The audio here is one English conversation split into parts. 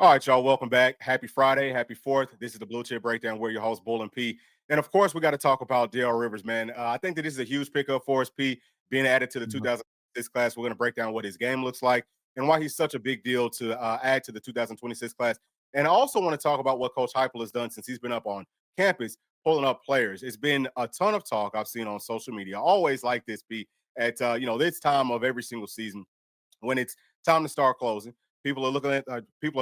All right, y'all. Welcome back. Happy Friday. Happy 4th. This is the Bluechip Breakdown. We're your host, Bull and P. And of course, we got to talk about Darryl Rivers, man. I think that this is a huge pickup for us, P. Being added to the Mhm. 2006 class. We're going to break down what his game looks like and why he's such a big deal to add to the 2026 class. And I also want to talk about what Coach Heupel has done since he's been up on campus pulling up players. It's been a ton of talk I've seen on social media. I always like this, P. At this time of every single season when it's time to start closing. People are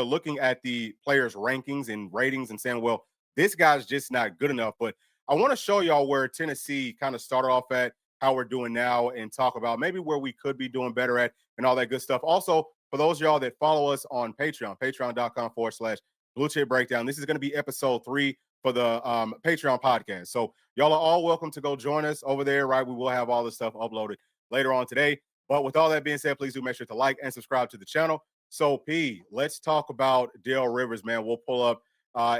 looking at the players' rankings and ratings and saying, "Well, this guy's just not good enough." But I want to show y'all where Tennessee kind of started off at, how we're doing now, and talk about maybe where we could be doing better at, and all that good stuff. Also, for those of y'all that follow us on Patreon, patreon.com/Blue Chip Breakdown. This is going to be episode 3 for the Patreon podcast. So y'all are all welcome to go join us over there. Right, we will have all this stuff uploaded later on today. But with all that being said, please do make sure to like and subscribe to the channel. So, P, let's talk about Darryl Rivers, man. We'll pull up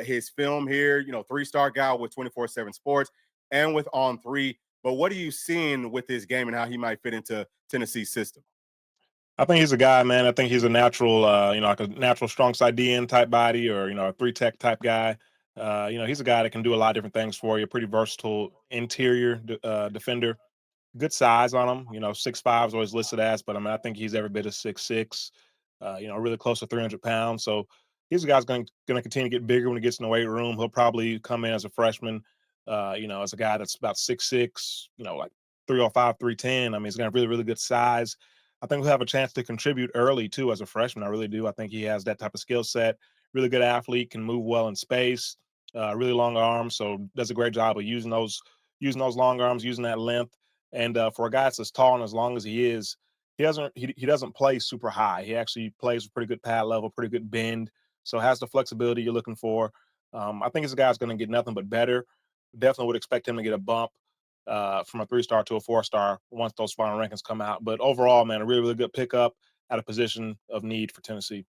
his film here, 3-star guy with 24/7 Sports and with On3. But what are you seeing with his game and how he might fit into Tennessee's system? I think he's a guy, man. I think he's a natural, like a natural strong side DN type body, or a 3 tech type guy. He's a guy that can do a lot of different things for you. Pretty versatile interior defender. Good size on him. 6'5" is always listed as, but I mean, I think he's every bit of 6'6". Really close to 300 pounds. So he's a guy's going to continue to get bigger when he gets in the weight room. He'll probably come in as a freshman. As a guy that's about 6'6", like 305, 310. I mean, he's got really, really good size. I think he'll have a chance to contribute early too as a freshman. I really do. I think he has that type of skill set. Really good athlete, can move well in space. Really long arms, so does a great job of using those long arms, using that length. And for a guy that's as tall and as long as he is, he doesn't play super high. He actually plays with pretty good pad level, pretty good bend. So has the flexibility you're looking for. I think this guy's going to get nothing but better. Definitely would expect him to get a bump from a 3-star to a 4-star once those final rankings come out. But overall, man, a really, really good pickup at a position of need for Tennessee.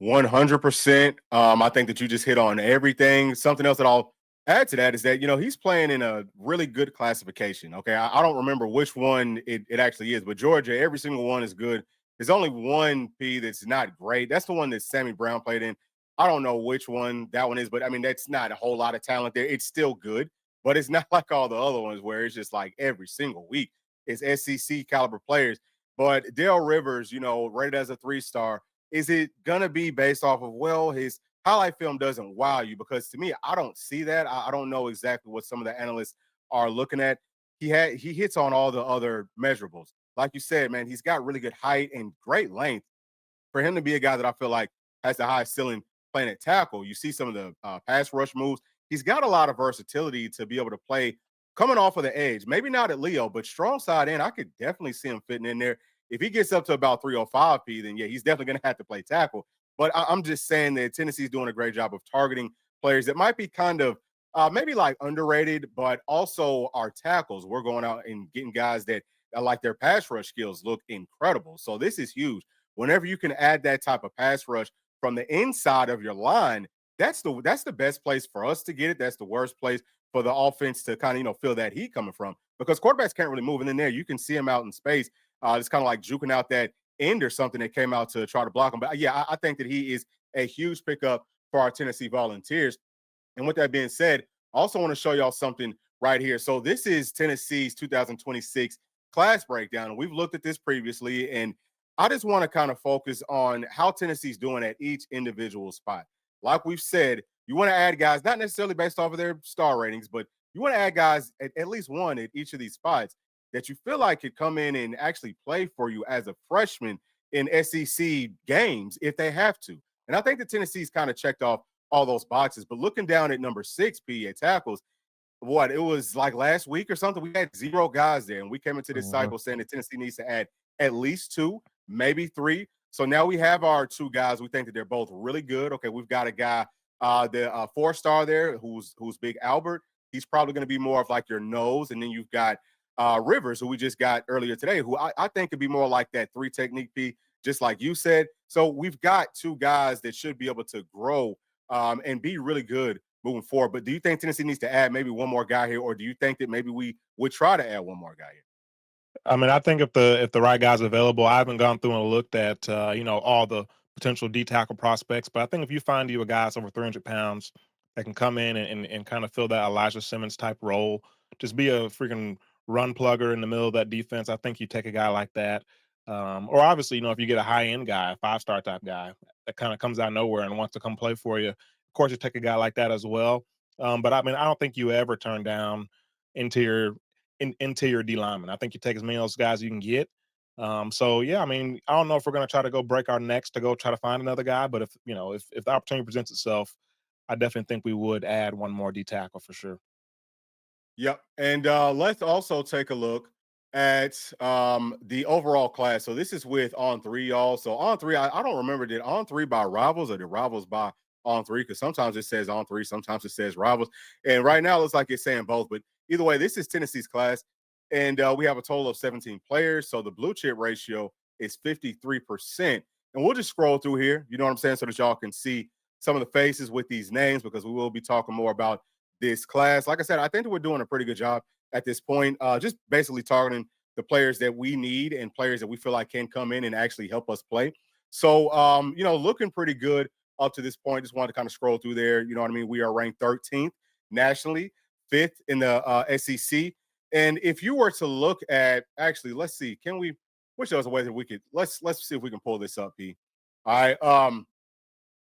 100%. I think that you just hit on everything. Something else that I'll add to that is that, he's playing in a really good classification. Okay. I don't remember which one it actually is, but Georgia, every single one is good. There's only one P that's not great. That's the one that Sammy Brown played in. I don't know which one that one is, but I mean, that's not a whole lot of talent there. It's still good, but it's not like all the other ones where it's just like every single week it's SEC caliber players. But Dale Rivers, rated as a 3-star, is it gonna be based off of, well, his highlight film doesn't wow you? Because to me, I don't see that. I don't know exactly what some of the analysts are looking at. He hits on all the other measurables. Like you said, man, he's got really good height and great length. For him to be a guy that I feel like has the highest ceiling playing at tackle, you see some of the pass rush moves. He's got a lot of versatility to be able to play coming off of the edge. Maybe not at Leo, but strong side in, I could definitely see him fitting in there. If he gets up to about 305 P, then yeah, he's definitely going to have to play tackle. But I'm just saying that Tennessee's doing a great job of targeting players that might be kind of maybe like underrated, but also our tackles. We're going out and getting guys that like their pass rush skills look incredible. So this is huge. Whenever you can add that type of pass rush from the inside of your line, that's the best place for us to get it. That's the worst place for the offense to kind of feel that heat coming from, because quarterbacks can't really move. And in there, you can see him out in space. It's kind of like juking out that end or something that came out to try to block him. But yeah, I think that he is a huge pickup for our Tennessee Volunteers. And with that being said, I also want to show y'all something right here. So this is Tennessee's 2026 class breakdown. We've looked at this previously, and I just want to kind of focus on how Tennessee's doing at each individual spot. Like we've said, you want to add guys, not necessarily based off of their star ratings, but you want to add guys at least one at each of these spots that you feel like could come in and actually play for you as a freshman in SEC games if they have to. And I think that Tennessee's kind of checked off all those boxes. But looking down at number 6, P, at tackles, it was like last week or something, we had 0 guys there. And we came into this Mhm. cycle saying that Tennessee needs to add at least 2, maybe 3. So now we have our 2 guys. We think that they're both really good. Okay, we've got a guy, the 4-star there, who's Big Albert. He's probably going to be more of like your nose. And then you've got Rivers, who we just got earlier today, who I think could be more like that 3 technique P, just like you said. So we've got 2 guys that should be able to grow and be really good moving forward. But do you think Tennessee needs to add maybe one more guy here, or do you think that maybe we would try to add one more guy here? I mean, I think if the right guy's available, I haven't gone through and looked at all the potential D tackle prospects. But I think if you find you a guy that's over 300 pounds that can come in and kind of fill that Elijah Simmons type role, just be a freaking run plugger in the middle of that defense. I think you take a guy like that. Or obviously, if you get a high end guy, a 5-star type guy that kind of comes out of nowhere and wants to come play for you, of course, you take a guy like that as well. But I mean, I don't think you ever turn down interior interior D lineman. I think you take as many of those guys you can get. So yeah, I mean, I don't know if we're gonna try to go break our necks to go try to find another guy, but if the opportunity presents itself, I definitely think we would add one more D tackle for sure. Yep. And let's also take a look at the overall class. So this is with On Three, y'all. So On Three, I don't remember, did On Three buy Rivals or did Rivals buy On Three? Because sometimes it says On Three, sometimes it says Rivals. And right now it looks like it's saying both. But either way, this is Tennessee's class. And we have a total of 17 players. So the blue chip ratio is 53%. And we'll just scroll through here, you know what I'm saying, so that y'all can see some of the faces with these names because we will be talking more about this class. Like I said, I think that we're doing a pretty good job at this point, just basically targeting the players that we need and players that we feel like can come in and actually help us play. So, looking pretty good up to this point. Just wanted to kind of scroll through there. You know what I mean? We are ranked 13th nationally, fifth in the SEC. And if you were to look at, actually, let's see, can we? Wish there was a way that we could. Let's see if we can pull this up, P. All right.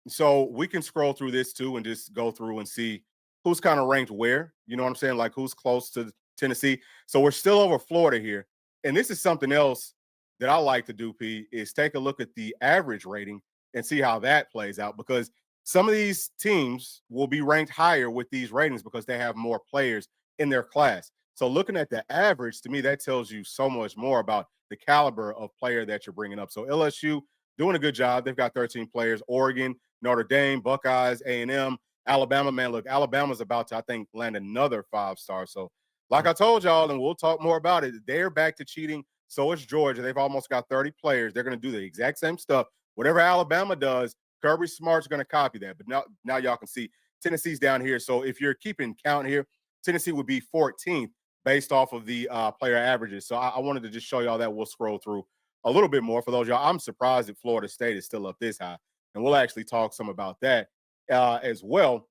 So we can scroll through this too and just go through and see who's kind of ranked where. You know what I'm saying? Like who's close to Tennessee. So we're still over Florida here. And this is something else that I like to do, P, is take a look at the average rating and see how that plays out because some of these teams will be ranked higher with these ratings because they have more players in their class. So looking at the average, to me, that tells you so much more about the caliber of player that you're bringing up. So LSU doing a good job. They've got 13 players. Oregon, Notre Dame, Buckeyes, A&M, Alabama. Man, look, Alabama's about to, I think, land another 5-star. So, like I told y'all, and we'll talk more about it, they're back to cheating. So is Georgia. They've almost got 30 players. They're going to do the exact same stuff. Whatever Alabama does, Kirby Smart's going to copy that. But now y'all can see Tennessee's down here. So if you're keeping count here, Tennessee would be 14th based off of the player averages. So I wanted to just show y'all that. We'll scroll through a little bit more for those y'all. I'm surprised that Florida State is still up this high, and we'll actually talk some about that as well.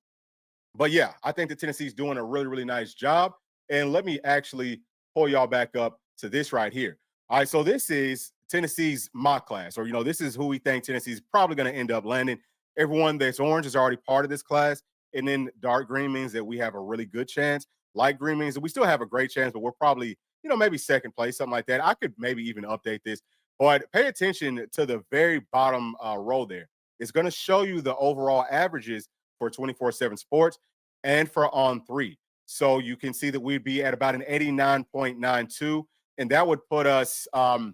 But yeah, I think that Tennessee's doing a really, really nice job. And let me actually pull y'all back up to this right here. All right, so this is Tennessee's mock class, or this is who we think Tennessee's probably going to end up landing. Everyone that's orange is already part of this class, and then dark green means that we have a really good chance. Light green means that we still have a great chance, but we're probably maybe second place, something like that. I could maybe even update this, but pay attention to the very bottom row there. It's going to show you the overall averages for 24/7 Sports and for On Three. So you can see that we'd be at about an 89.92, and that would put us, I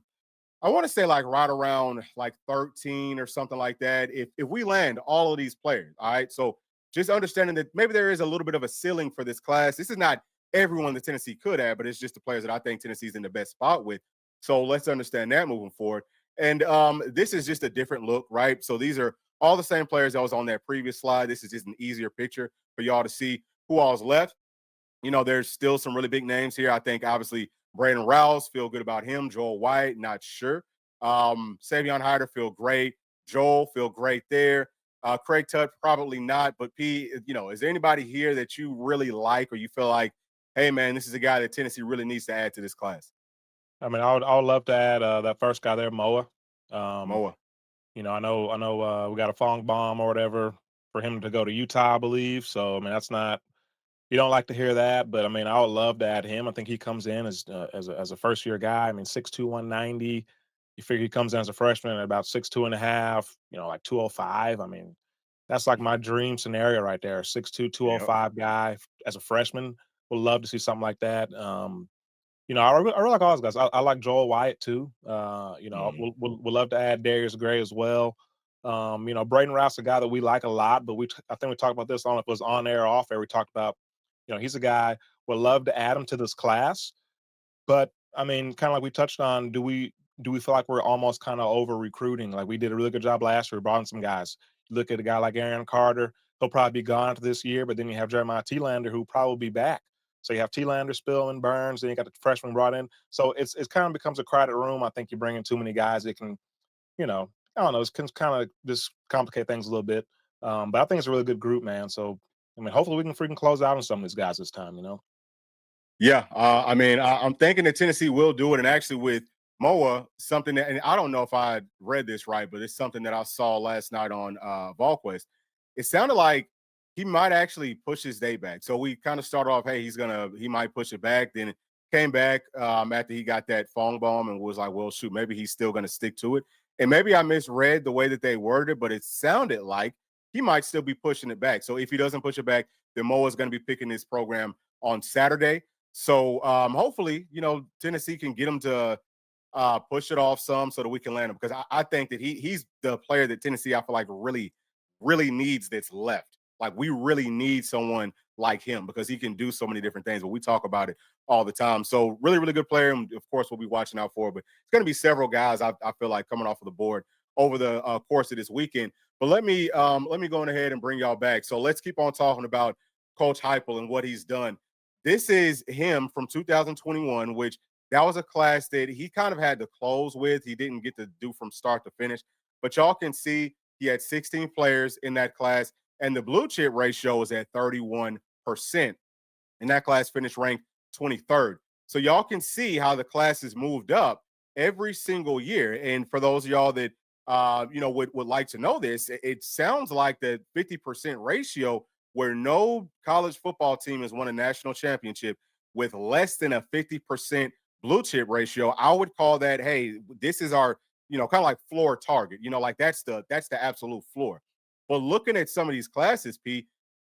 want to say like right around like 13 or something like that. If we land all of these players, all right. So just understanding that maybe there is a little bit of a ceiling for this class. This is not everyone that Tennessee could have, but it's just the players that I think Tennessee's in the best spot with. So let's understand that moving forward. And this is just a different look, right? So these are all the same players that was on that previous slide. This is just an easier picture for y'all to see who all's left. There's still some really big names here. I think obviously Braden Rouse, feel good about him. Joel White, not sure. Savion Hyder, feel great. Joel, feel great there. Craig Tutt, probably not. But P, is there anybody here that you really like or you feel like, hey man, this is a guy that Tennessee really needs to add to this class? I mean, I would love to add that first guy there, Moa. Um, Moa. I know we got a Fong bomb or whatever for him to go to Utah, I believe. So I mean, that's not you don't like to hear that, but I mean, I would love to add him. I think he comes in as a first year guy. I mean, 6'2", 190. You figure he comes in as a freshman at about 6'2" and a half, like 205. I mean, that's like my dream scenario right there. 6'2", Yep. 205 guy as a freshman. Would love to see something like that. I really like all those guys. I like Joel Wyatt too. Mhm. We'll love to add Darius Gray as well. Braden Rouse, a guy that we like a lot, but I think we talked about this. I don't know if it was on air or off air. We talked about, he's a guy would love to add him to this class. But I mean, kind of like we touched on, do we feel like we're almost kind of over recruiting? Like we did a really good job last year. We brought in some guys. You look at a guy like Aaron Carter, he'll probably be gone after this year, but then you have Jeremiah T-Lander who probably be back. So you have T-Lander, Spillman, Burns, then you got the freshman brought in. So it's kind of becomes a crowded room. I think you bring in too many guys that can, I don't know, it can kind of just complicate things a little bit. But I think it's a really good group, man. So I mean, hopefully we can freaking close out on some of these guys this time. Yeah, I mean, I'm thinking that Tennessee will do it, and actually with Moa, something that, and I don't know if I read this right, but it's something that I saw last night on VolQuest. It sounded like he might actually push his day back. So we kind of started off, hey, he might push it back. Then it came back after he got that phone bomb and was like, well, shoot, maybe he's still going to stick to it. And maybe I misread the way that they worded it, but it sounded like he might still be pushing it back. So if he doesn't push it back, then Moa is going to be picking this program on Saturday. So hopefully, Tennessee can get him to push it off some so that we can land him because I think that he's the player that Tennessee I feel like really, really needs that's left. Like we really need someone like him because he can do so many different things. But we talk about it all the time. So really, really good player. And of course, we'll be watching out for. But it's going to be several guys I feel like coming off of the board over the course of this weekend. But let me go on ahead and bring y'all back. So let's keep on talking about Coach Heupel and what he's done. This is him from 2021, which that was a class that he kind of had to close with. He didn't get to do from start to finish. But y'all can see he had 16 players in that class, and the blue chip ratio is at 31%. And that class finished ranked 23rd. So y'all can see how the class has moved up every single year. And for those of y'all that would like to know this, it sounds like the 50% ratio where no college football team has won a national championship with less than a 50% blue chip ratio. I would call that, hey, this is our, kind of like floor target. Like that's the absolute floor. But looking at some of these classes, Pete,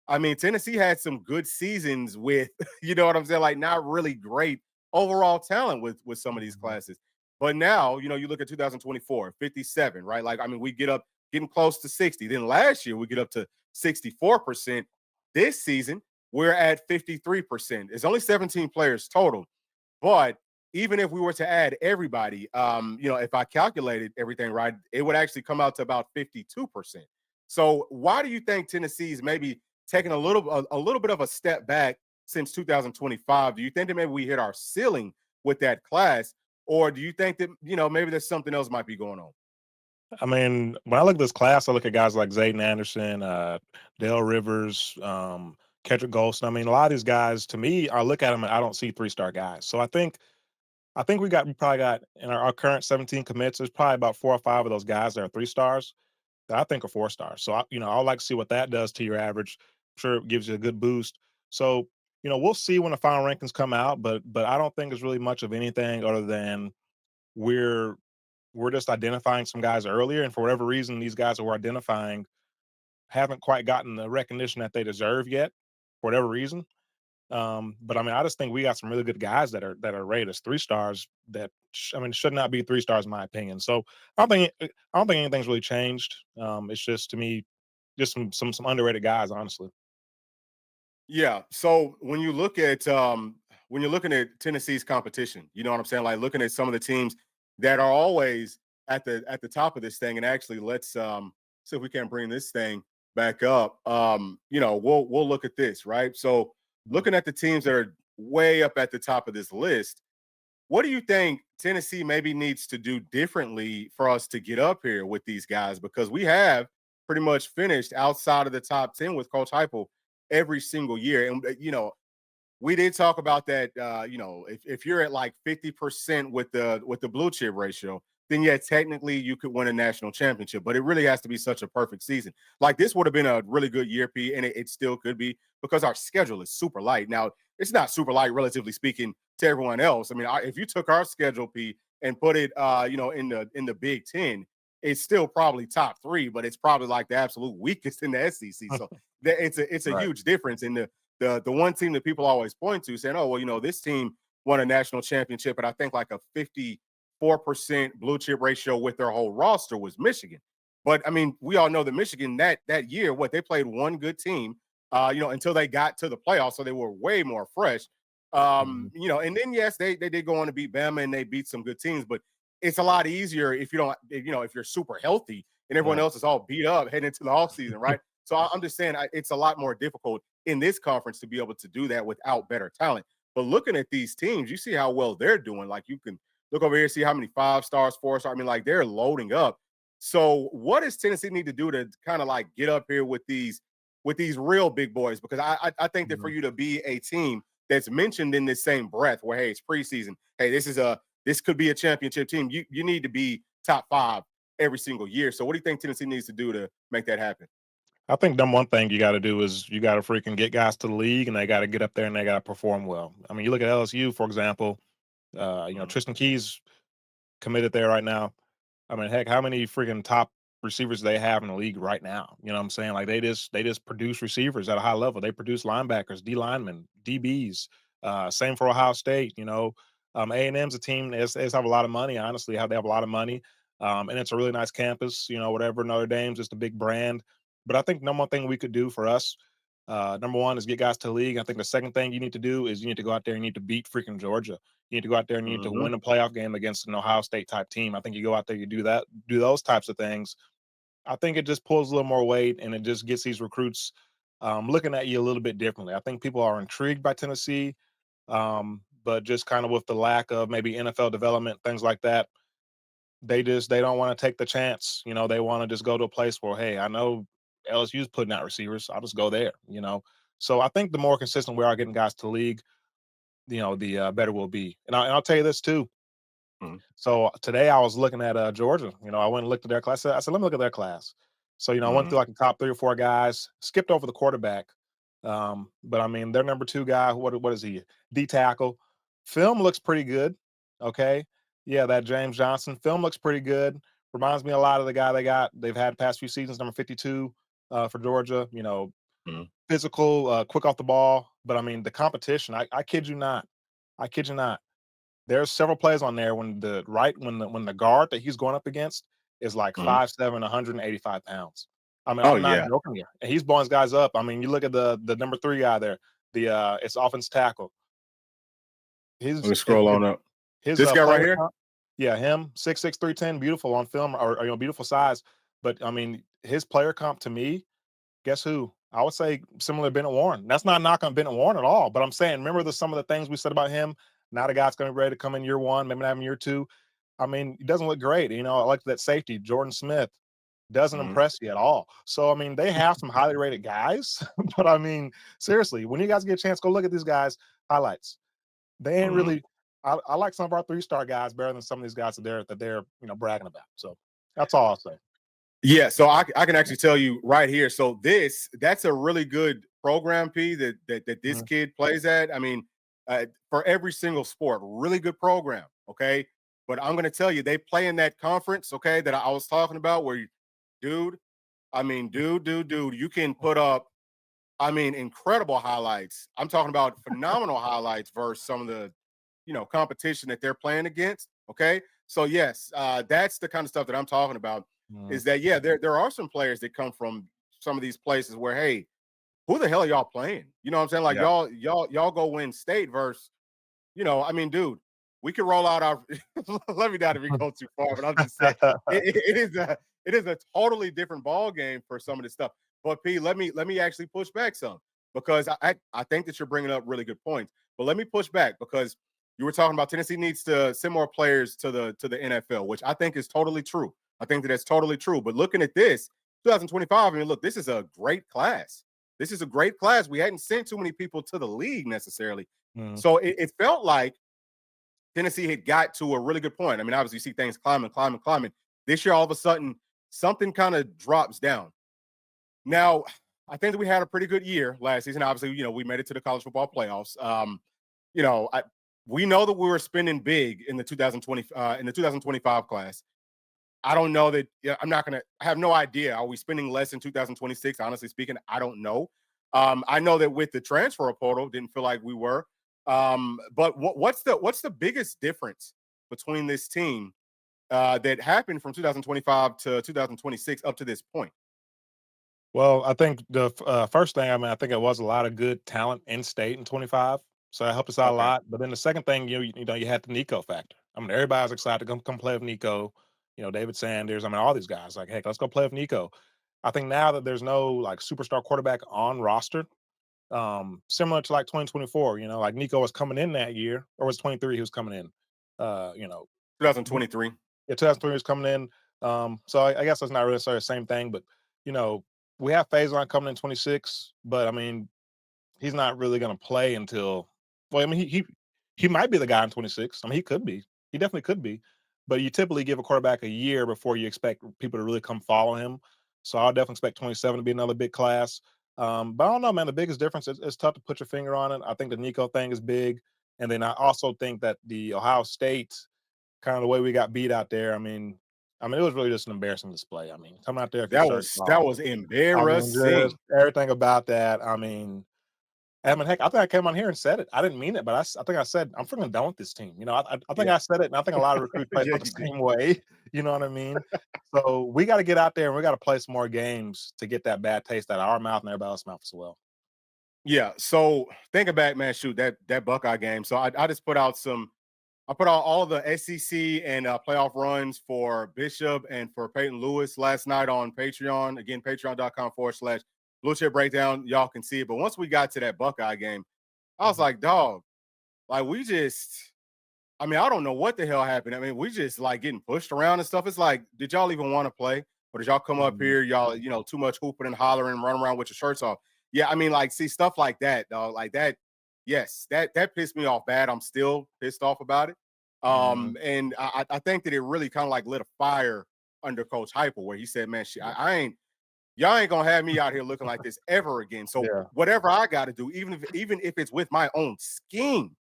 I mean, Tennessee had some good seasons with, you know what I'm saying, like not really great overall talent with some of these Mhm. classes. But now, you look at 2024, 57, right? Like, I mean, we get up getting close to 60. Then last year we get up to 64%. This season, we're at 53%. It's only 17 players total. But even if we were to add everybody, if I calculated everything right, it would actually come out to about 52%. So why do you think Tennessee's maybe taking a little bit of a step back since 2025? Do you think that maybe we hit our ceiling with that class, or do you think that maybe there's something else might be going on? I mean, when I look at this class, I look at guys like Zayden Anderson, Darryl Rivers, Kendrick Golston. I mean, a lot of these guys, to me, I look at them and I don't see three-star guys. So I think we probably got in our current 17 commits. There's probably about 4 or 5 of those guys that are 3 stars that I think are 4 stars. So I'd like to see what that does to your average. I'm sure it gives you a good boost. So we'll see when the final rankings come out, but I don't think it's really much of anything other than we're we're just identifying some guys earlier, and for whatever reason, these guys that we're identifying haven't quite gotten the recognition that they deserve yet, for whatever reason. But I mean, I just think we got some really good guys that are rated as 3 stars. That I mean, should not be 3 stars in my opinion. So I don't think anything's really changed. It's just to me, just some underrated guys, honestly. Yeah. So when you're looking at Tennessee's competition, you know what I'm saying? Like looking at some of the teams that are always at the top of this thing. And actually let's see if we can bring this thing back up. We'll look at this, right? So looking at the teams that are way up at the top of this list, what do you think Tennessee maybe needs to do differently for us to get up here with these guys? Because we have pretty much finished outside of the top 10 with Coach Heupel every single year. And, we did talk about that. If you're at like 50% with the blue chip ratio, then yeah, technically you could win a national championship. But it really has to be such a perfect season. Like this would have been a really good year, P, and it still could be because our schedule is super light. Now it's not super light, relatively speaking, to everyone else. I mean, if you took our schedule, P, and put it, in the Big Ten, it's still probably top three, but it's probably like the absolute weakest in the SEC. So it's a Right. huge difference in the one team that people always point to saying, oh, well, this team won a national championship, and I think like a 54% blue chip ratio with their whole roster was Michigan. But I mean, we all know that Michigan that year, what they played one good team, until they got to the playoffs, so they were way more fresh. Mhm. And then yes, they did go on to beat Bama and they beat some good teams, but it's a lot easier if you don't, if you're super healthy and everyone Right. else is all beat up heading into the off season, right? So I'm just saying it's a lot more difficult in this conference to be able to do that without better talent. But looking at these teams, you see how well they're doing. Like you can look over here, see how many 5 stars, 4 stars. I mean, like they're loading up. So what does Tennessee need to do to kind of like get up here with these real big boys? Because I think that for Mhm. you to be a team that's mentioned in this same breath, where hey, it's preseason, hey, this could be a championship team. You need to be top five every single year. So what do you think Tennessee needs to do to make that happen? I think number one thing you got to do is you got to freaking get guys to the league, and they got to get up there and they got to perform well. I mean, you look at LSU, for example. Mhm. Tristan Keys committed there right now. I mean, heck, how many freaking top receivers do they have in the league right now? You know what I'm saying? Like they just produce receivers at a high level. They produce linebackers, D linemen, DBs. Same for Ohio State. A&M's a team they just have a lot of money. Honestly, how they have a lot of money, and it's a really nice campus. Whatever Notre Dame's just a big brand. But I think number one thing we could do for us, number one, is get guys to the league. I think the second thing you need to do is you need to go out there and you need to beat freaking Georgia. You need to go out there and you need to Mhm. win a playoff game against an Ohio State type team. I think you go out there, you do that, do those types of things. I think it just pulls a little more weight and it just gets these recruits looking at you a little bit differently. I think people are intrigued by Tennessee, but just kind of with the lack of maybe NFL development, things like that, they don't want to take the chance. They want to just go to a place where, hey, I know LSU's putting out receivers. I'll just go there. So I think the more consistent we are getting guys to the league, the better we'll be. And I'll tell you this too. Mhm. So today I was looking at Georgia. I went and looked at their class. I said, let me look at their class. So I went Mhm. through like the top 3 or 4 guys, skipped over the quarterback. But I mean, their number 2 guy, what is he? D tackle. Film looks pretty good. Okay. Yeah, that James Johnson. Film looks pretty good. Reminds me a lot of the guy they've had past few seasons, number 52 for Georgia. Mhm. Physical, quick off the ball. But I mean, the competition, I kid you not. I kid you not. There's several plays on there when the guard that he's going up against is like Mhm. 5'7", 185 pounds. I mean, Oh I'm not yeah. joking here. And he's blowing his guys up. I mean, you look at the number 3 guy there, it's offense tackle. Let me His scroll on up. his This guy right player here. comp, yeah, him 6'6", 310, beautiful on film, or beautiful size. But I mean, his player comp to me, guess who? I would say similar to Bennett Warren. That's not a knock on Bennett Warren at all. But I'm saying, remember some of the things we said about him. Now the guy's going to be ready to come in year 1, maybe not in year 2. I mean, he doesn't look great. I like that safety, Jordan Smith, doesn't Mhm. impress you at all. So I mean, they have some highly rated guys, but I mean, seriously, when you guys get a chance, go look at these guys' highlights. They ain't Mhm. really. I like some of our 3-star guys better than some of these guys that they're bragging about. So that's all I'll say. Yeah, so I can actually tell you right here. So that's a really good program, P, that this Mhm. kid plays at. I mean, for every single sport, really good program. Okay, but I'm gonna tell you, they play in that conference. Okay, that I was talking about, where dude, I mean, dude, you can put up, I mean, incredible highlights. I'm talking about phenomenal highlights versus some of the competition that they're playing against. Okay, so yes, that's the kind of stuff that I'm talking about. Mhm. Is that yeah, there are some players that come from some of these places where hey, who the hell are y'all playing? You know what I'm saying? Like Yeah. y'all go win state versus I mean, dude, we can roll out our. Let me not even go too far, but I'm just saying it is a totally different ball game for some of this stuff. But P, let me actually push back some because I think that you're bringing up really good points. But let me push back because you were talking about Tennessee needs to send more players to the NFL, which I think is totally true. I think that's totally true. But looking at this, 2025, I mean, look, this is a great class. This is a great class. We hadn't sent too many people to the league necessarily. Mhm. So it felt like Tennessee had got to a really good point. I mean, obviously, you see things climbing. This year, all of a sudden, something kind of drops down. Now, I think that we had a pretty good year last season. Obviously, we made it to the college football playoffs. You know, I, we know that we were spending big in the 2025 class. I don't know that. Yeah, I'm not gonna. I have no idea. Are we spending less in 2026? Honestly speaking, I don't know. I know that with the transfer portal, didn't feel like we were. But what's the biggest difference between this team that happened from 2025 to 2026 up to this point? Well, I think the first thing, I mean, I think it was a lot of good talent in state in 25, so that helped us out a Okay, lot. But then the second thing, you had the Nico factor. I mean, everybody's excited to come play with Nico. David Sanders. I mean, all these guys. Like, hey, let's go play with Nico. I think now that there's no like superstar quarterback on roster, similar to like 2024. Like Nico was coming in that year, or was 23 he was coming in. Uh, you know, 2023. yeah, 2003 was coming in. So I guess that's not really necessarily the same thing, but you know, we have Faison coming in 26, but I mean, he's not really going to play until. Well, I mean, he might be the guy in 26. I mean, he could be. He definitely could be. But you typically give a quarterback a year before you expect people to really come follow him. So I'll definitely expect 27 to be another big class. But I don't know, man. The biggest difference is it's tough to put your finger on it. I think the Nico thing is big, and then I also think that the Ohio State kind of the way we got beat out there. I mean, it was really just an embarrassing display. I mean, coming out there with your That shirt was off. that was I mean, just embarrassing. everything about that. I mean, heck, I think I came on here and said it. I didn't mean it, but I think I said I'm freaking done with this team. I think Yeah, I said it, and I think a lot of recruits play yeah, felt the you did. same way. You know what I mean? So we got to get out there and we got to play some more games to get that bad taste out of our mouth and everybody else's mouth as well. Yeah. So thinking back, man, shoot that Buckeye game. So I just put out some. I put out all the SEC and playoff runs for Bishop and for Peyton Lewis last night on Patreon. Again, patreon.com/Bluechip Breakdown. Y'all can see it. But once we got to that Buckeye game, I was Mhm, like, dog, like we just, I mean, I don't know what the hell happened. I mean, we just like getting pushed around and stuff. It's like, did y'all even want to play? Or did y'all come up mhm, here, y'all, too much hooping and hollering, run around with your shirts off? Yeah, I mean, like, see, stuff like that, dog, like that. Yes, that pissed me off bad. I'm still pissed off about it. mhm. And I think that it really kind of like lit a fire under Coach Heupel, where he said, "Man, shit, Yeah, I ain't y'all ain't gonna have me out here looking like this ever again. So yeah, whatever I got to do, even if it's with my own scheme,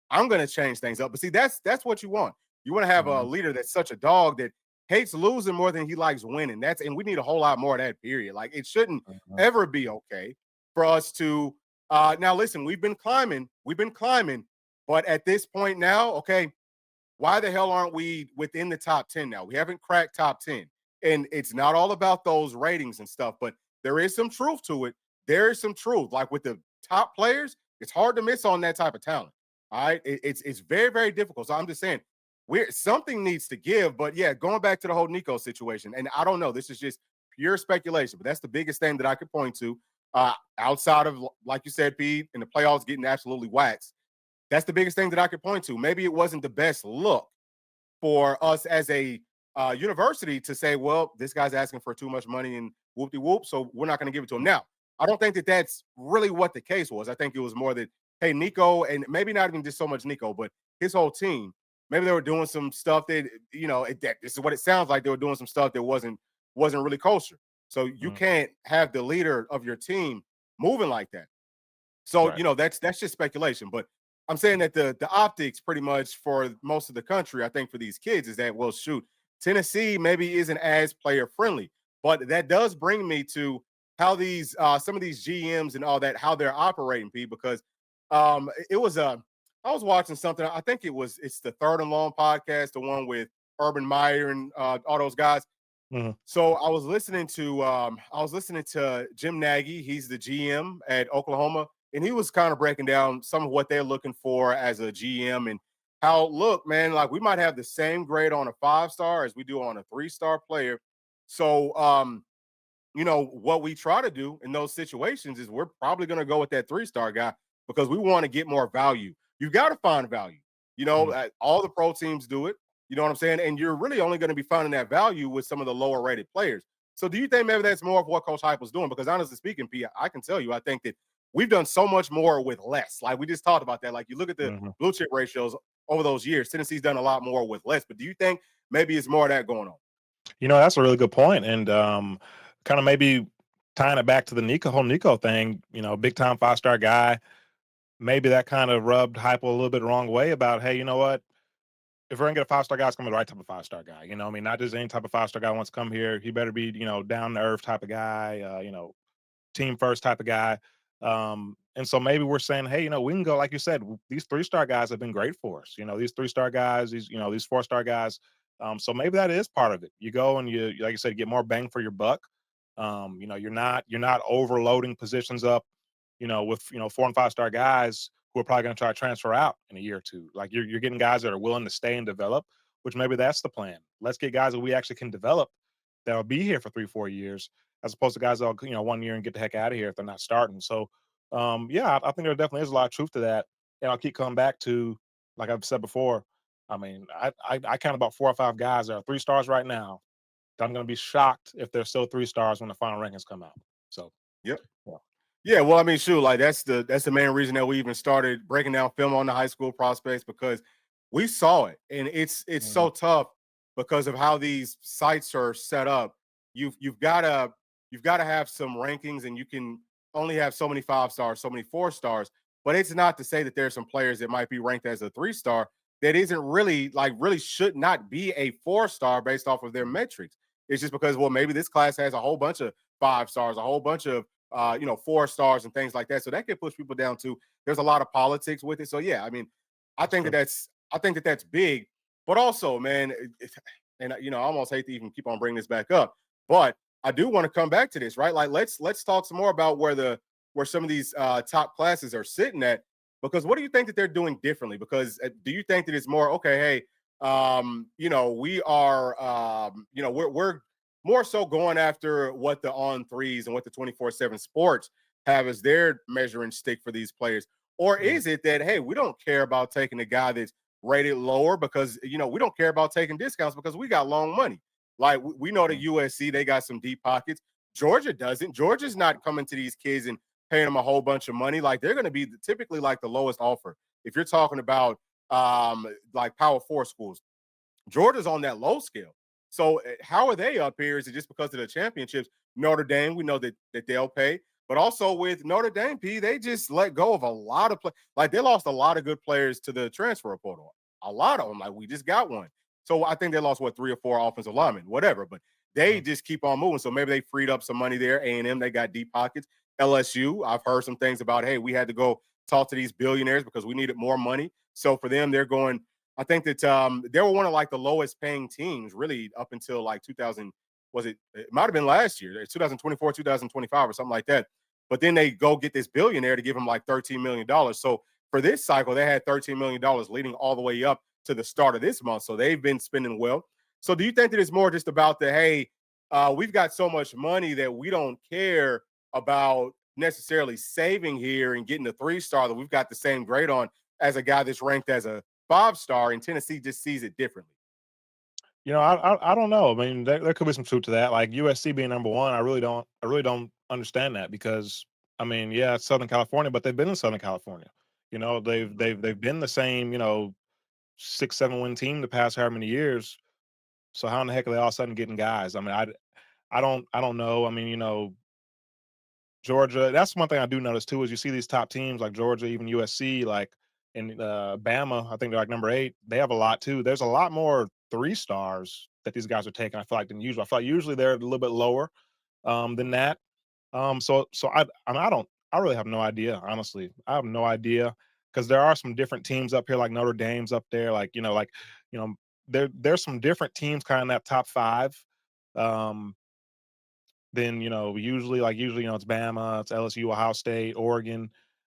I'm going to change things up." But see, that's what you want. You want to have a mhm, leader that's such a dog that hates losing more than he likes winning. And we need a whole lot more of that. Period. Like it shouldn't mhm, ever be okay for us to. Now, listen, we've been climbing, but at this point now, okay, why the hell aren't we within the top 10 now? We haven't cracked top 10. And it's not all about those ratings and stuff, but there is some truth to it. There is some truth. Like with the top players, it's hard to miss on that type of talent. All right. It's very, very difficult. So I'm just saying we're something needs to give. But yeah, going back to the whole Nico situation, and I don't know, this is just pure speculation, but that's the biggest thing that I could point to. Outside of, like you said, Pete, in the playoffs getting absolutely waxed. That's the biggest thing that I could point to. Maybe it wasn't the best look for us as a university to say, well, this guy's asking for too much money and whoop de whoop, so we're not going to give it to him. Now, I don't think that that's really what the case was. I think it was more that, hey, Nico, and maybe not even just so much Nico, but his whole team, maybe they were doing some stuff that, this is what it sounds like they were doing some stuff that wasn't really kosher. So you mhm. can't have the leader of your team moving like that. So, Right. that's just speculation. But I'm saying that the optics pretty much for most of the country, I think for these kids is that, well, shoot, Tennessee maybe isn't as player friendly. But that does bring me to how these some of these GMs and all that, how they're operating, Pete, because it was I was watching something. I think it's the Third and Long podcast, the one with Urban Meyer and all those guys. Mhm, So I was listening to Jim Nagy. He's the GM at Oklahoma, and he was kind of breaking down some of what they're looking for as a GM and how, look, man, like we might have the same grade on a 5-star as we do on a 3-star player. So what we try to do in those situations is we're probably going to go with that 3-star guy because we want to get more value. You got to find value. mhm. All the pro teams do it. You know what I'm saying? And you're really only going to be finding that value with some of the lower rated players. So do you think maybe that's more of what Coach Hype was doing? Because honestly speaking, P, I can tell you, I think that we've done so much more with less. Like we just talked about that. Like you look at the Mhm. blue chip ratios over those years, Tennessee's done a lot more with less. But do you think maybe it's more of that going on? That's a really good point, and kind of maybe tying it back to the whole Nico thing. Big time 5-star guy. Maybe that kind of rubbed Hype a little bit wrong way about, hey, you know what? If we're gonna get a 5-star guy, it's gonna be the right type of 5-star guy. I mean, not just any type of 5-star guy wants to come here. He better be, down to earth type of guy. Team first type of guy. And so maybe we're saying, hey, we can go, like you said, these 3-star guys have been great for us. These 3-star guys, these 4-star guys. So maybe that is part of it. You go and like you said, get more bang for your buck. You're not overloading positions up, with 4 and 5-star guys who are probably going to try to transfer out in a year or two. Like you're getting guys that are willing to stay and develop, which maybe that's the plan. Let's get guys that we actually can develop that'll be here for 3, 4 years as opposed to guys that'll 1 year and get the heck out of here if they're not starting. So, yeah, I think there definitely is a lot of truth to that, and I'll keep coming back to like I've said before. I mean, I count about 4 or 5 guys that are 3 stars right now I'm going to be shocked if they're still 3 stars when the final rankings come out. So, Yep. yeah. Yeah, well, I mean, shoot, like that's the main reason that we even started breaking down film on the high school prospects because we saw it, and it's Mhm. so tough because of how these sites are set up. You've got to have some rankings, and you can only have so many 5 stars, so many 4 stars. But it's not to say that there's some players that might be ranked as a 3 star that isn't really should not be a 4 star based off of their metrics. It's just because well maybe this class has a whole bunch of 5 stars, a whole bunch of 4 stars and things like that. So that can push people down too. There's a lot of politics with it. So yeah, I mean, That's true. I think that that's big, but also, man, and I almost hate to even keep on bringing this back up, but I do want to come back to this, right? Like let's talk some more about where some of these top classes are sitting at. Because what do you think that they're doing differently? Because do you think that it's more okay? Hey, we are, we're more so going after what the on threes and what the 24/7 sports have as their measuring stick for these players? Or Mhm. is it that, hey, we don't care about taking a guy that's rated lower because, we don't care about taking discounts because we got long money. Like we know that Mhm. USC, they got some deep pockets. Georgia doesn't. Georgia's not coming to these kids and paying them a whole bunch of money. Like they're going to be typically like the lowest offer. If you're talking about like Power Four schools, Georgia's on that low scale. So how are they up here? Is it just because of the championships? Notre Dame, we know that they'll pay, but also with Notre Dame, P, they just let go of a lot of play. Like they lost a lot of good players to the transfer portal. A lot of them. Like we just got one. So I think they lost what 3 or 4 offensive linemen, whatever. But they Mhm. just keep on moving. So maybe they freed up some money there. A&M, they got deep pockets. LSU, I've heard some things about. Hey, we had to go talk to these billionaires because we needed more money. So for them, they're going. I think that they were one of like the lowest paying teams really up until like 2000. Was it? It might have been last year, 2024, 2025, or something like that. But then they go get this billionaire to give him like $13 million. So for this cycle, they had $13 million leading all the way up to the start of this month. So they've been spending well. So do you think that it's more just about the hey, we've got so much money that we don't care about necessarily saving here and getting a 3 star that we've got the same grade on as a guy that's ranked as a 5 star, and Tennessee just sees it differently. I don't know. I mean, there could be some truth to that. Like USC being number one, I really don't understand that because I mean, yeah, it's Southern California, but they've been in Southern California. They've been the same, 6, 7 win team the past however many years. So how in the heck are they all of a sudden getting guys? I mean, I don't know. I mean, Georgia. That's one thing I do notice too is you see these top teams like Georgia, even USC, like in Bama. I think they're like number 8. They have a lot too. There's a lot more 3 stars that these guys are taking. I feel like than usual. I feel like usually they're a little bit lower than that. So I don't. I really have no idea. Honestly, I have no idea because there are some different teams up here, like Notre Dame's up there. You know, there's some different teams kind of in that top 5. Um, then usually it's Bama, it's LSU, Ohio State, Oregon.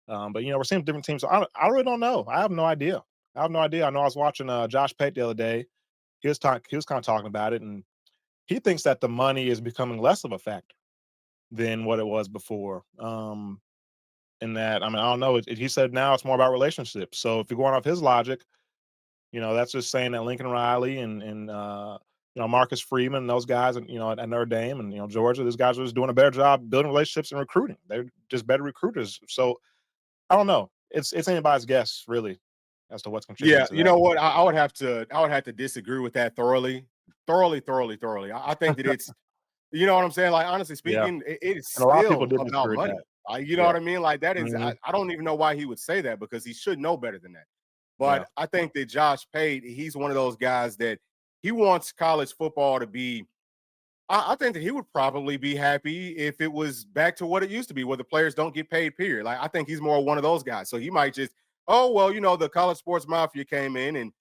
But we're seeing different teams. So I really don't know. I have no idea. I have no idea. I know I was watching Josh Pate the other day. He was kind of talking about it, and he thinks that the money is becoming less of a factor than what it was before. In that, I mean, I don't know. He said now it's more about relationships. So if you're going off his logic, that's just saying that Lincoln Riley and Marcus Freeman and those guys, and at Notre Dame and Georgia, these guys are just doing a better job building relationships and recruiting. They're just better recruiters. So I don't know. It's anybody's guess really as to what's contributing Yeah, to you that. know what? I would have to disagree with that thoroughly, thoroughly, thoroughly, thoroughly. I think that it's you know what I'm saying. Like honestly Yeah, speaking, it is and a lot of people still did about disagree with money. that. You know Yeah. what I mean? Like that is Hmm. I don't even know why he would say that because he should know better than that. Yeah. But I think that Josh Pate, he's one of those guys that he wants college football to be. I think that he would probably be happy if it was back to what it used to be, where the players don't get paid, period. Like, I think he's more one of those guys. So he might just, oh, well, the college sports mafia came in and,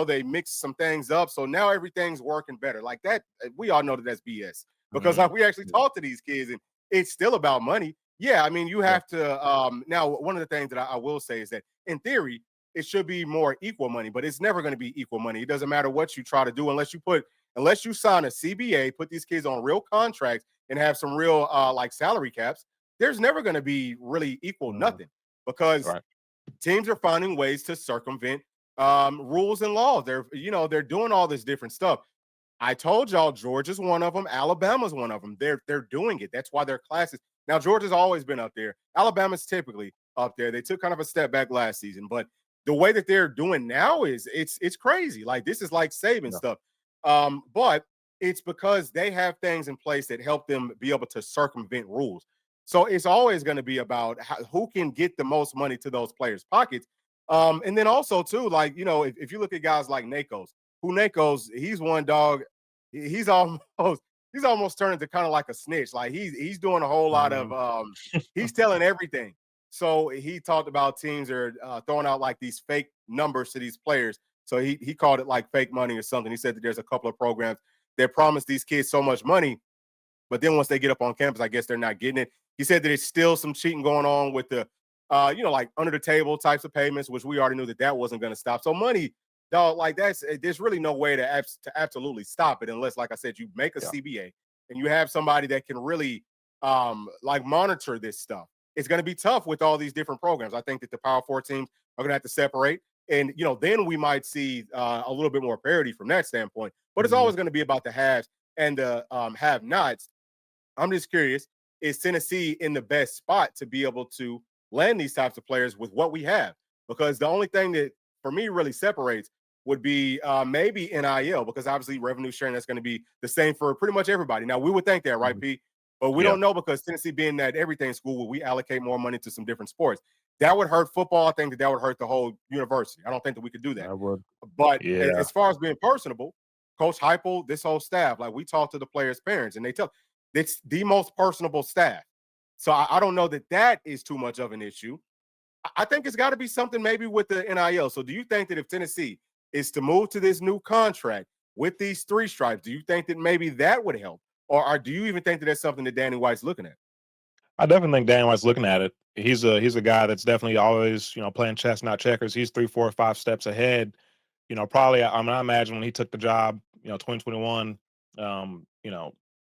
they mixed some things up. So now everything's working better. Like that, we all know that that's BS because Hmm. like we actually Yeah. talk to these kids and it's still about money. Yeah, I mean, you Yeah. have to, now, one of the things that I will say is that in theory, it should be more equal money, but it's never going to be equal money. It doesn't matter what you try to do unless you sign a CBA, put these kids on real contracts, and have some real like salary caps, there's never going to be really equal Hmm. nothing because Right. teams are finding ways to circumvent rules and laws. They're doing all this different stuff. I told y'all Georgia's one of them. Alabama's one of them. They're doing it. That's why their classes. Now Georgia's always been up there. Alabama's typically up there. They took kind of a step back last season, but the way that they're doing now is it's crazy. Like this is like Saban Yeah. stuff. But it's because they have things in place that help them be able to circumvent rules. So it's always going to be about who can get the most money to those players' pockets. And then also too, like if you look at guys like Nakos, who Nakos, he's one dog. He's almost he's almost turned into kind of like a snitch. Like he's doing a whole lot of Mhm. he's telling everything. So he talked about teams are throwing out like these fake numbers to these players. So he called it like fake money or something. He said that there's a couple of programs that promise these kids so much money, but then once they get up on campus, I guess they're not getting it. He said that there's still some cheating going on with the, like under the table types of payments, which we already knew that wasn't going to stop. So money, dog, like there's really no way to absolutely stop it unless, like I said, you make a Yeah. CBA and you have somebody that can really like monitor this stuff. It's going to be tough with all these different programs. I think that the Power Four teams are going to have to separate, and then we might see a little bit more parity from that standpoint. But it's Mhm. always going to be about the haves and the have-nots. I'm just curious, is Tennessee in the best spot to be able to land these types of players with what we have? Because the only thing that for me really separates would be maybe NIL, because obviously revenue sharing that's going to be the same for pretty much everybody. Now we would think that, right, Mhm. Pete? But we Yeah. don't know because Tennessee being that everything school, where we allocate more money to some different sports, that would hurt football. I think that would hurt the whole university. I don't think that we could do that. I would. But Yeah. as far as being personable, Coach Heupel, this whole staff, like we talk to the players' parents, and they tell it's the most personable staff. So I don't know that is too much of an issue. I think it's got to be something maybe with the NIL. So do you think that if Tennessee is to move to this new contract with these three stripes, do you think that maybe that would help? Or do you even think that that's something that Danny White's looking at? I definitely think Dan White's looking at it. He's a guy that's definitely always, playing chess, not checkers. He's 3, 4, 5 steps ahead. Probably, I mean, I imagine when he took the job, 2021,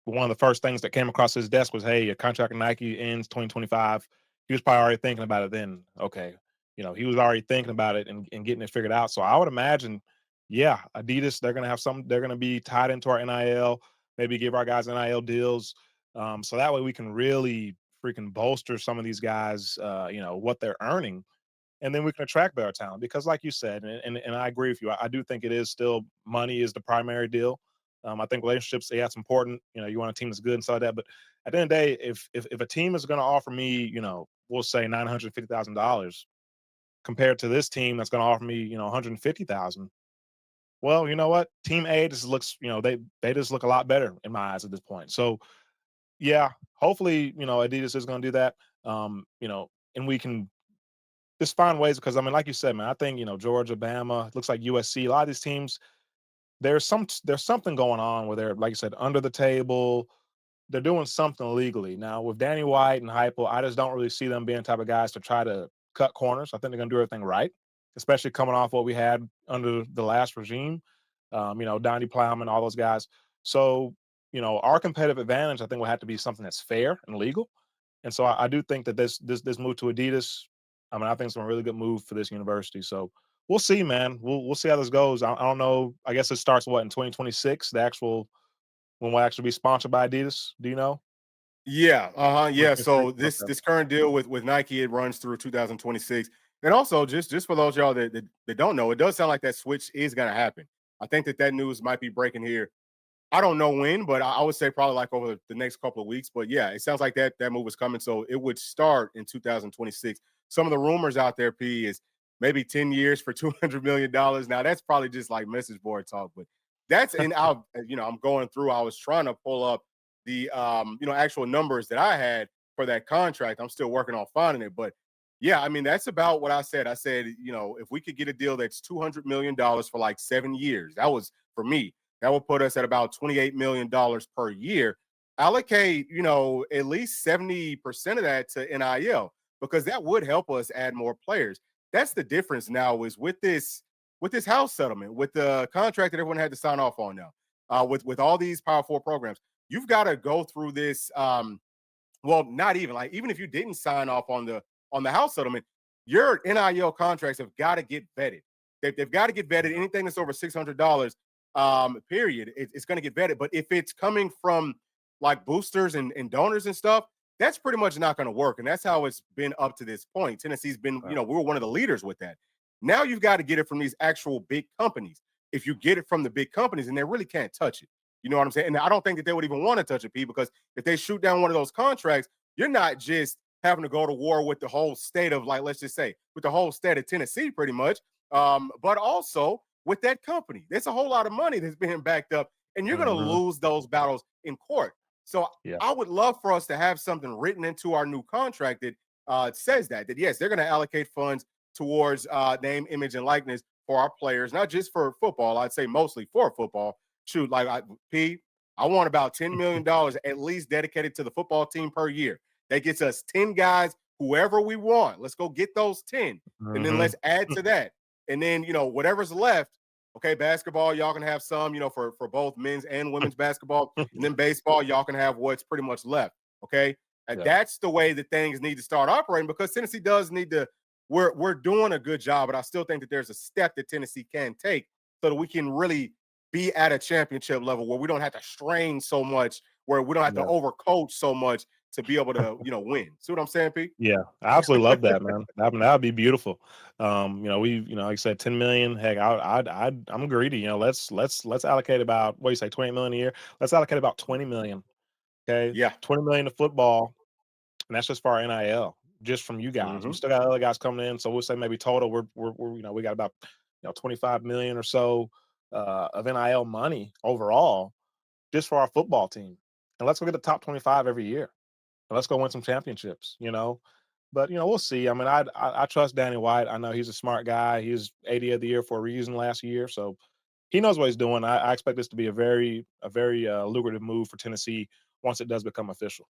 one of the first things that came across his desk was, hey, your contract with Nike ends 2025. He was probably already thinking about it then. Okay. He was already thinking about it and getting it figured out. So I would imagine, yeah, Adidas, they're going to have they're going to be tied into our NIL, maybe give our guys NIL deals. So that way we can really freaking bolster some of these guys, what they're earning, and then we can attract better talent. Because, like you said, and I agree with you, I do think it is still money is the primary deal. I think relationships, yeah, it's important. You want a team that's good and stuff like that. But at the end of the day, if a team is going to offer me, we'll say $950,000 compared to this team that's going to offer me, 150,000. Well, you know what? Team A just looks, they just look a lot better in my eyes at this point. So yeah, hopefully, Adidas is going to do that. And we can just find ways because I mean, like you said, man, I think Georgia, Bama, looks like USC, a lot of these teams, there's something going on where they're, like you said, under the table. They're doing something illegally. Now with Danny White and Heupel, I just don't really see them being the type of guys to try to cut corners. I think they're going to do everything right, especially coming off what we had under the last regime. Donnie Plowman, all those guys. So our competitive advantage, I think, will have to be something that's fair and legal. And so I do think that this move to Adidas, I mean, I think it's a really good move for this university. So we'll see, man. We'll see how this goes. I don't know. I guess it starts what in 2026, the actual when we'll actually be sponsored by Adidas. Do you know? Yeah, yeah. 2026? So this Okay. this current deal with Nike, it runs through 2026. And also, just for those y'all that don't know, it does sound like that switch is going to happen. I think that news might be breaking here. I don't know when, but I would say probably like over the next couple of weeks. But yeah, it sounds like that move is coming. So it would start in 2026. Some of the rumors out there, P, is maybe 10 years for $200 million. Now that's probably just like message board talk, but that's in our, I'm going through. I was trying to pull up the actual numbers that I had for that contract. I'm still working on finding it, but yeah, I mean that's about what I said. I said, if we could get a deal that's $200 million for like 7 years, that was for me. That will put us at about $28 million per year. Allocate, at least 70% of that to NIL because that would help us add more players. That's the difference now is with this house settlement, with the contract that everyone had to sign off on now, with all these Power Four programs. You've got to go through this. Well, not even like even if you didn't sign off on the house settlement, your NIL contracts have got to get vetted. They've got to get vetted. Anything that's over $600 period, it's going to get vetted. But if it's coming from like boosters and donors and stuff, that's pretty much not going to work. And that's how it's been up to this point. Tennessee's been, we were one of the leaders with that. Now you've got to get it from these actual big companies. If you get it from the big companies, and they really can't touch it. You know what I'm saying? And I don't think that they would even want to touch it, Pete, because if they shoot down one of those contracts, you're not just having to go to war with the whole state of, like, let's just say, with the whole state of Tennessee, pretty much, but also with that company. There's a whole lot of money that's being backed up, and you're going to Mhm. lose those battles in court. So Yeah. I would love for us to have something written into our new contract that says that yes, they're going to allocate funds towards name, image, and likeness for our players, not just for football. I'd say mostly for football. Shoot, I want about $10 million at least dedicated to the football team per year. That gets us 10 guys, whoever we want. Let's go get those 10. And then Mhm. let's add to that. And then, whatever's left, okay, basketball, y'all can have some, for both men's and women's basketball. And then baseball, y'all can have what's pretty much left. Okay. And Yeah. that's the way that things need to start operating, because Tennessee does need to, we're doing a good job, but I still think that there's a step that Tennessee can take so that we can really be at a championship level where we don't have to strain so much, where we don't have to Yeah. overcoach so much to be able to, win. See what I'm saying, Pete? Yeah, I absolutely love that, man. That'd be beautiful. Like I said, 10 million. Heck, I'm greedy. Let's allocate about, what do you say, 20 million a year. Let's allocate about 20 million. Okay, Yeah. 20 million to football, and that's just for our NIL, just from you guys. We Hmm. still got other guys coming in, so we'll say maybe total we're we got about 25 million or so of NIL money overall, just for our football team. And let's go get the top 25 every year. Let's go win some championships. But we'll see. I mean, I trust Danny White. I know he's a smart guy. He's AD of the year for a reason last year, so he knows what he's doing. I expect this to be a very lucrative move for Tennessee once it does become official.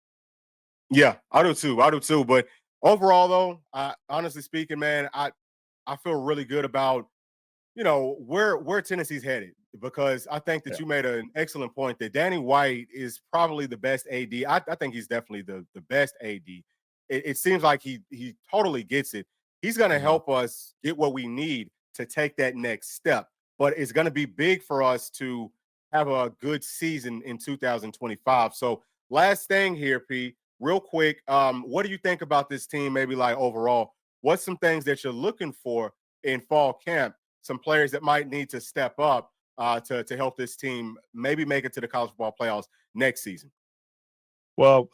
Yeah, I do too. I do too. But overall, though, honestly speaking, man, I feel really good about where Tennessee's headed, because I think that Yeah. you made an excellent point that Danny White is probably the best AD. I think he's definitely the best AD. It seems like he totally gets it. He's going to Mhm. help us get what we need to take that next step. But it's going to be big for us to have a good season in 2025. So last thing here, P, real quick, what do you think about this team? Maybe like overall, what's some things that you're looking for in fall camp? Some players that might need to step up to help this team maybe make it to the college football playoffs next season. Well,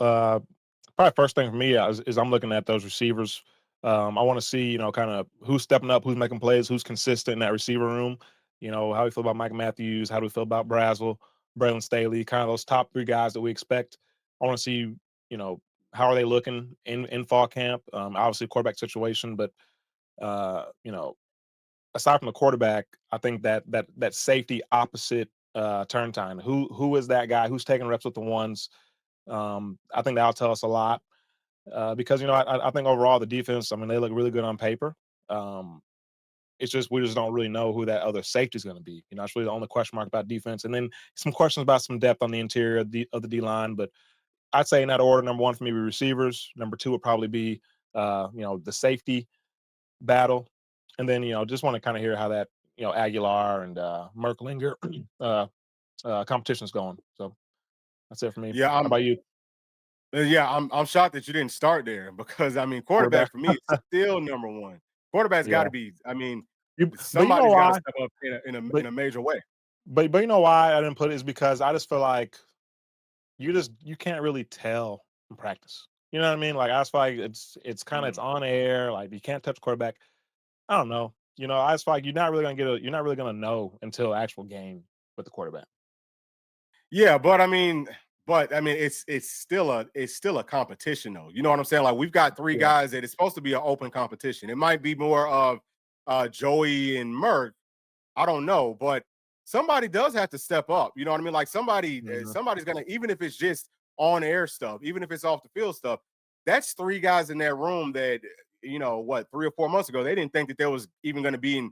probably first thing for me is I'm looking at those receivers. I want to see, kind of who's stepping up, who's making plays, who's consistent in that receiver room. How we feel about Mike Matthews, how do we feel about Brazel, Braylon Staley, kind of those top three guys that we expect. I want to see, you know, how are they looking in fall camp? Obviously, quarterback situation, but you know, aside from the quarterback, I think that safety opposite turn time. Who is that guy? Who's taking reps with the ones? I think that'll tell us a lot because I think overall the defense. I mean, they look really good on paper. Um, it's just we just don't really know who that other safety is going to be. It's really the only question mark about defense, and then some questions about some depth on the interior of the D line. But I'd say in that order, number one for me would be receivers. Number two would probably be the safety battle, and then just want to kind of hear how that Aguilar and Merklinger competition's going. So that's it for me. Yeah, How about you, I'm shocked that you didn't start there, because I mean, quarterback? quarterback for me is still number one. Quarterback's got Yeah, to be. I mean, but you know somebody's got to why? step up in But a major way. but you know why I didn't put it is because I just feel like you can't really tell in practice. You know what I mean? Like I just feel like it's kind of it's Mm. on air. Like you can't touch quarterback. I don't know. I just feel like you're not really gonna know until actual game with the quarterback. Yeah, but I mean, it's still a competition, though. You know what I'm saying? Like, we've got three Yeah. guys that it's supposed to be an open competition. It might be more of Joey and Merck. I don't know, but somebody does have to step up. You know what I mean? Like, Mhm. somebody's gonna, even if it's just on air stuff, even if it's off the field stuff. That's three guys in that room that, what, 3 or 4 months ago, they didn't think that there was even going to be in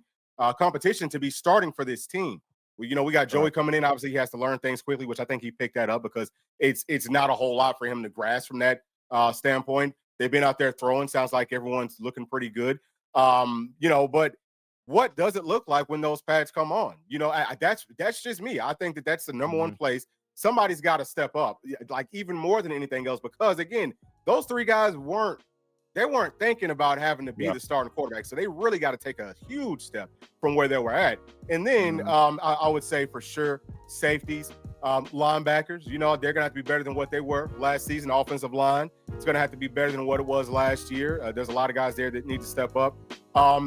competition to be starting for this team. We got Joey Right. coming in. Obviously, he has to learn things quickly, which I think he picked that up, because it's not a whole lot for him to grasp from that standpoint. They've been out there throwing. Sounds like everyone's looking pretty good. But what does it look like when those pads come on? You know, that's just me. I think that that's the number one Mhm. place. Somebody's got to step up, like even more than anything else, because again, those three guys weren't thinking about having to be Yeah. the starting quarterback. So they really got to take a huge step from where they were at. And then Mhm. I would say for sure safeties, linebackers, you know, they're going to have to be better than what they were last season. Offensive line, it's going to have to be better than what it was last year. There's a lot of guys there that need to step up.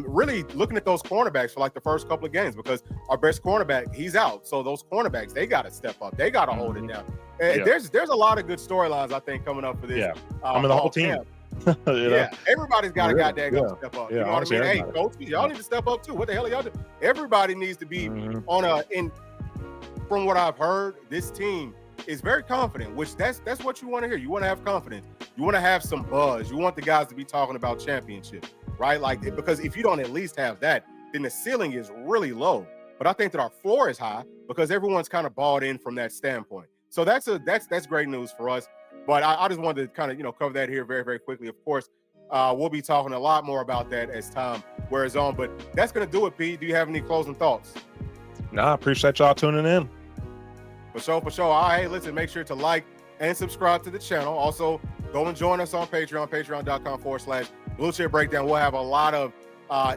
Really looking at those cornerbacks for like the first couple of games, because our best cornerback, he's out. So those cornerbacks, they got to step up. They got to hold it Mhm. down. Yeah. There's a lot of good storylines, I think, coming up for this Yeah. I mean, the whole fall team. camp. You know? Yeah, everybone's got to Really? goddamn Yeah. step up. Yeah, You know what I honestly, mean? Hey, everybody. coaches, y'all Yeah. need to step up too. What the hell are y'all doing? Everybody needs to be Mhm. on a in. From what I've heard, this team is very confident, which that's what you want to hear. You want to have confidence. You want to have some buzz. You want the guys to be talking about championship, right? Like, because if you don't at least have that, then the ceiling is really low. But I think that our floor is high because everyone's kind of bought in from that standpoint. So that's great news for us. But I just wanted to kind of, you know, cover that here very, very quickly. Of course, we'll be talking a lot more about that as time wears on. But that's going to do it, Pete. Do you have any closing thoughts? Nah, I appreciate y'all tuning in. For sure, for sure. All right, listen, make sure to like and subscribe to the channel. Also, go and join us on Patreon, patreon.com/Bluechip Breakdown. We'll have a lot of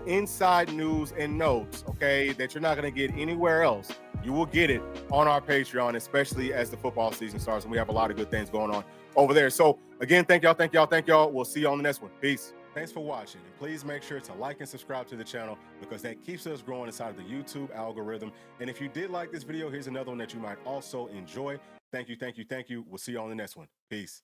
inside news and notes, okay, that you're not going to get anywhere else. You will get it on our Patreon, especially as the football season starts. And we have a lot of good things going on over there. So, again, thank y'all. We'll see you on the next one. Peace. Thanks for watching. And please make sure to like and subscribe to the channel, because that keeps us growing inside of the YouTube algorithm. And if you did like this video, here's another one that you might also enjoy. Thank you. We'll see you on the next one. Peace.